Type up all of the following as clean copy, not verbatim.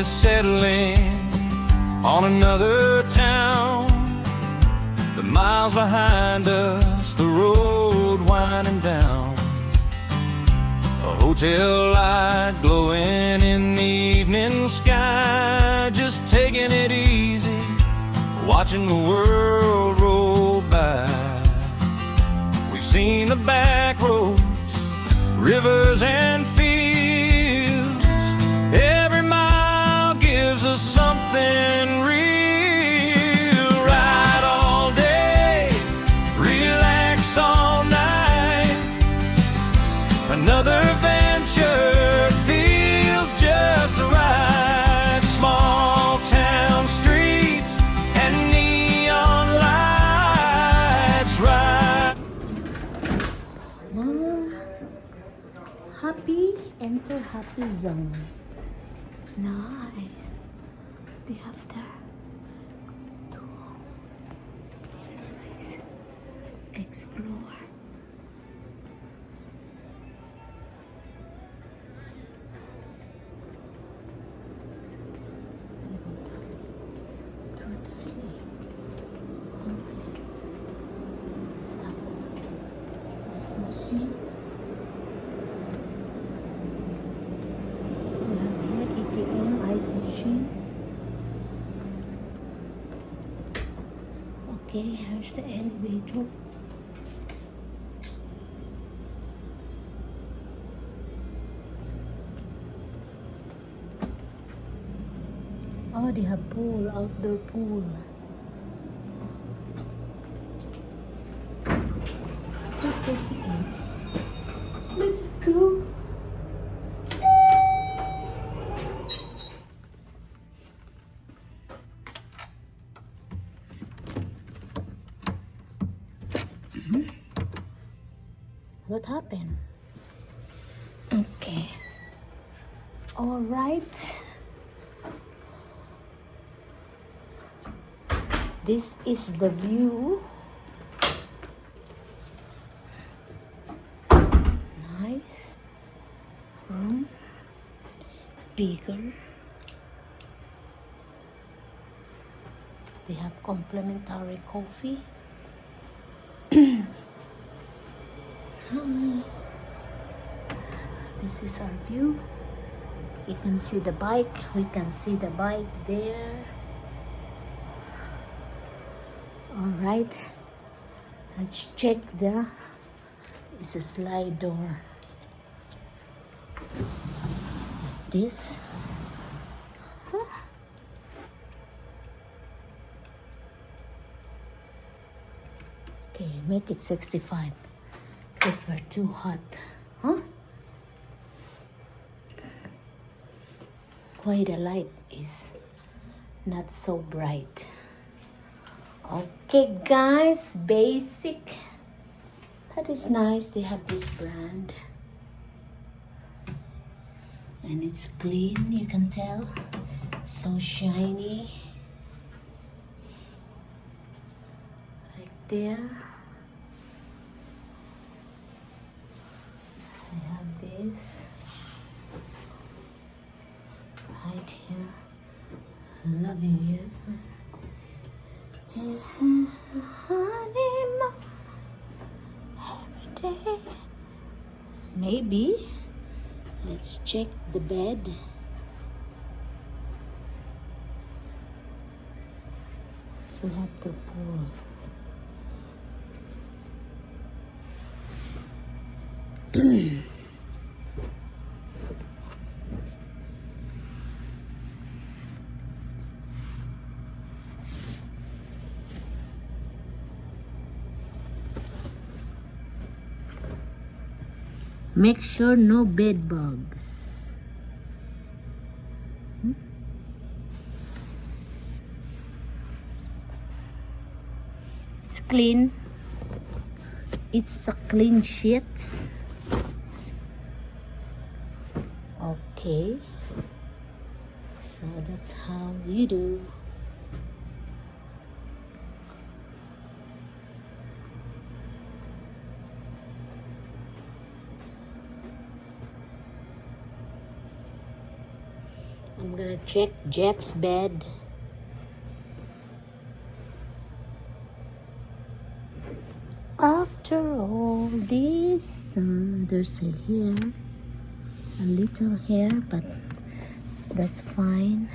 is settling on another town. The miles behind us, the road winding down. A hotel light glowing in the evening sky, just taking it easy, watching the world roll by. We've seen the back roads, rivers and fields. Every mile gives us something real. Ride all day, relax all night. Another venture feels just right. Small town streets and neon lights. Right. Happy, enter happy zone. Nice. They have there too. It's nice. Explore. About 2:38. Okay. Stop. This machine. ATM, ice machine. Okay, here's the elevator. Oh, they have pool, outdoor pool. 2:38. Let's go. What happened? Okay. All right. This is the view. Nice. Room. Bigger. They have complimentary coffee. This is our view. You can see the bike. We can see the bike there. All right. Let's check the. It's a slide door. This. Okay, make it 65. Because we're too hot. Huh? Why the light is not so bright. Okay guys, basic. That is nice. They have this brand. And it's clean, you can tell. So shiny. Like there. I have this right here. Loving you. Honey, every day. Maybe. Let's check the bed. We have to pull. Make sure no bed bugs. It's clean. It's a clean sheets. Okay. So that's how you do. I'm gonna check Jeff's bed. After all this, there's a hair, a little hair, but that's fine.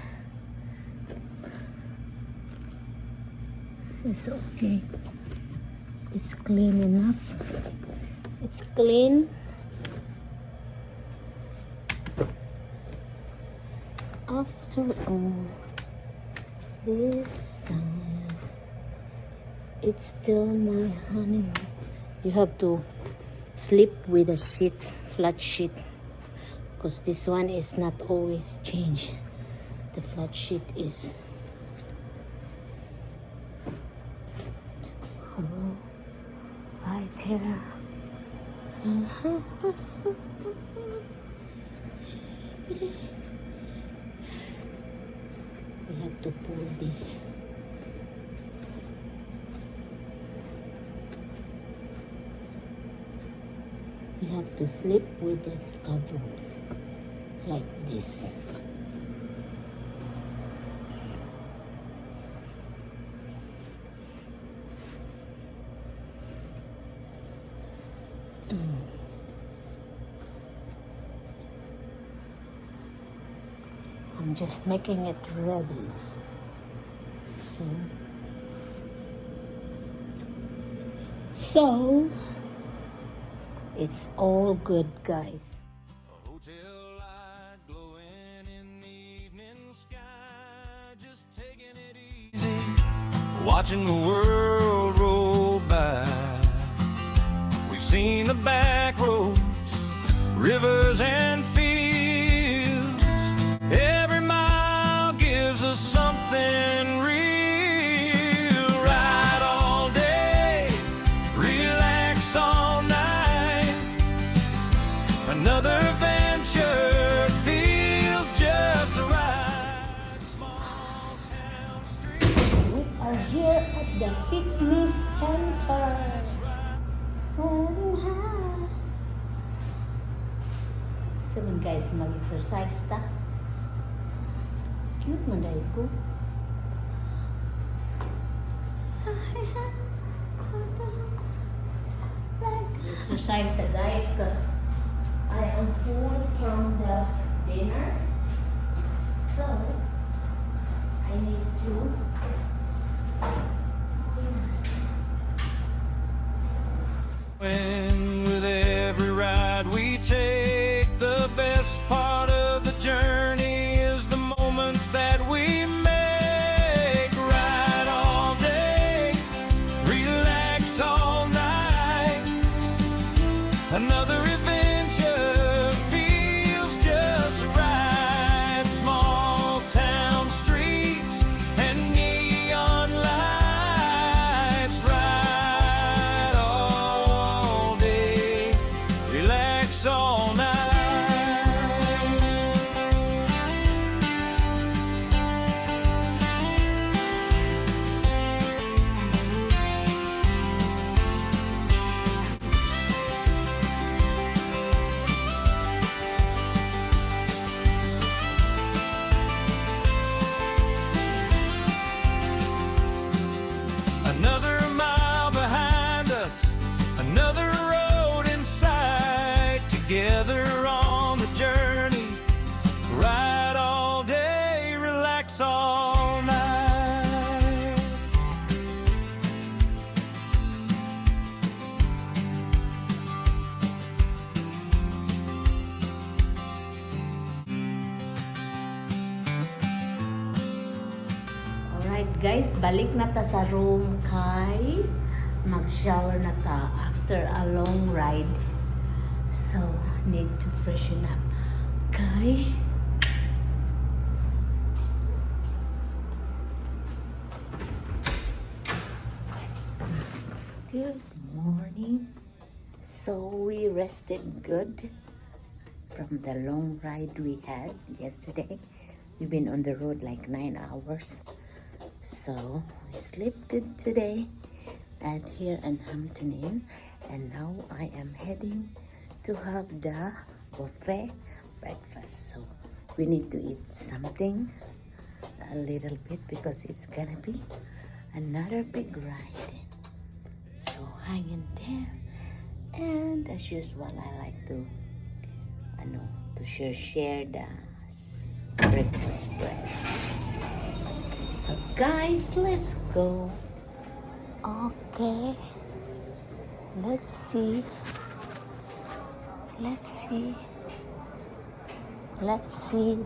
It's okay. It's clean enough. It's clean. After all this time, it's still my honey. You have to sleep with the sheets, flat sheet, because this one is not always changed. The flat sheet is tomorrow, right here. We have to pull this. You have to sleep with it covered like this. I'm just making it ready. So it's all good, guys. A hotel light glowing in the evening sky, just taking it easy, watching the world roll by. We've seen the back roads, rivers and fields. Every mile gives us something real. Ride all day, relax all night. Another venture feels just right. Small town street. We are here at the fitness center. So guys, mag-exercise ta. Cute man dahil ko. Exercise ta guys, cause I am full from the dinner. So I need to When with every ride we take, the best part of the journey is the moments that we make. Ride all day, relax all night. Another adventure feels just right. Small town streets and neon lights. Ride all day, relax all night. Another mile behind us, another road in sight. Together on the journey, ride all day, relax all night. Alright guys, balik na ta sa room kay mag-shower na ta after a long ride. So, need to freshen up. Okay. Good morning. So, we rested good from the long ride we had yesterday. We've been on the road like 9 hours. So, I slept good today at here in Hampton Inn. And now I am heading to have the buffet breakfast. So, we need to eat something a little bit because it's gonna be another big ride. So hang in there. And as usual, I like to share the breakfast spread. So guys, let's go. Okay. Let's see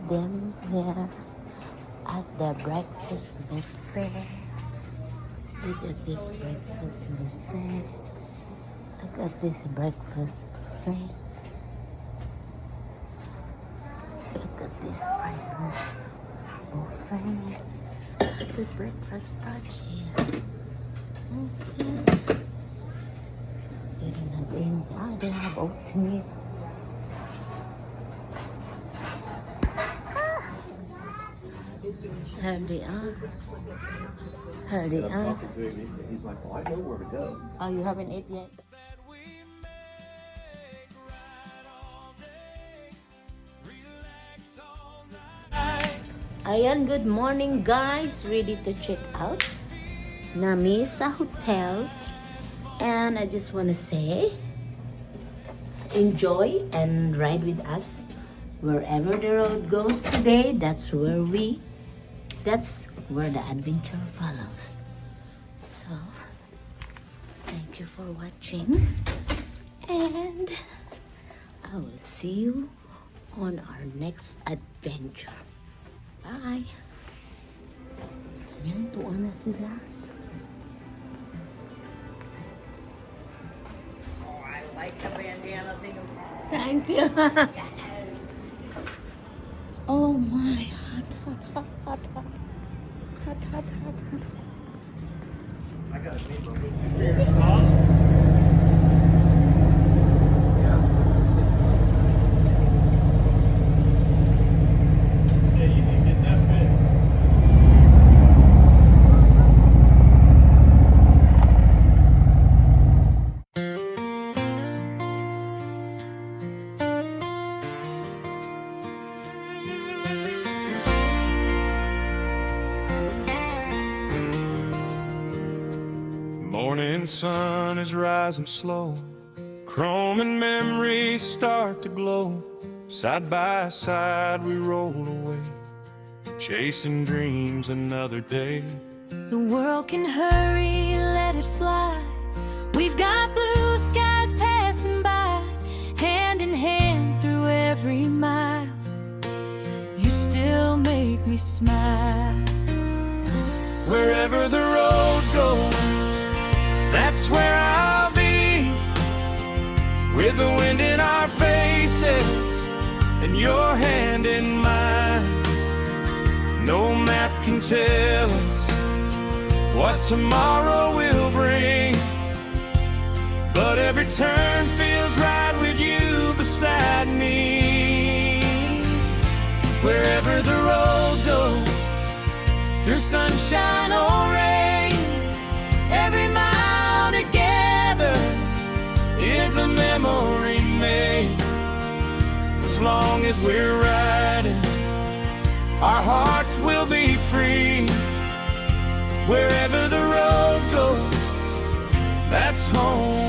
them here at the breakfast buffet. Look at this breakfast buffet. Look at this breakfast buffet. Look at this breakfast buffet. The breakfast starts here. Okay. They have oatmeal. Here they are. Here they are. He's like, well, I know where to go. Oh, you haven't eaten yet? that we make right all day, relax all night. Ayan, good morning guys. Ready to check out Nami sa hotel. And I just want to say, enjoy and ride with us. Wherever the road goes today, that's where the adventure follows. So, thank you for watching. And I will see you on our next adventure. Bye! Ayan, tuwa na sila. Thank you. Oh my, hot. I got a paper. Morning sun is rising slow. Chrome and memories start to glow. Side by side we roll away, chasing dreams another day. The world can hurry, let it fly. We've got blue skies passing by, hand in hand through every mile. You still make me smile. Wherever the road goes, that's where I'll be, with the wind in our faces and your hand in mine. No map can tell us what tomorrow will bring, but every turn feels right with you beside me. Wherever the road goes, through sunshine or rain, every mile together is a memory made. As long as we're riding, our hearts will be free. Wherever the road goes, that's home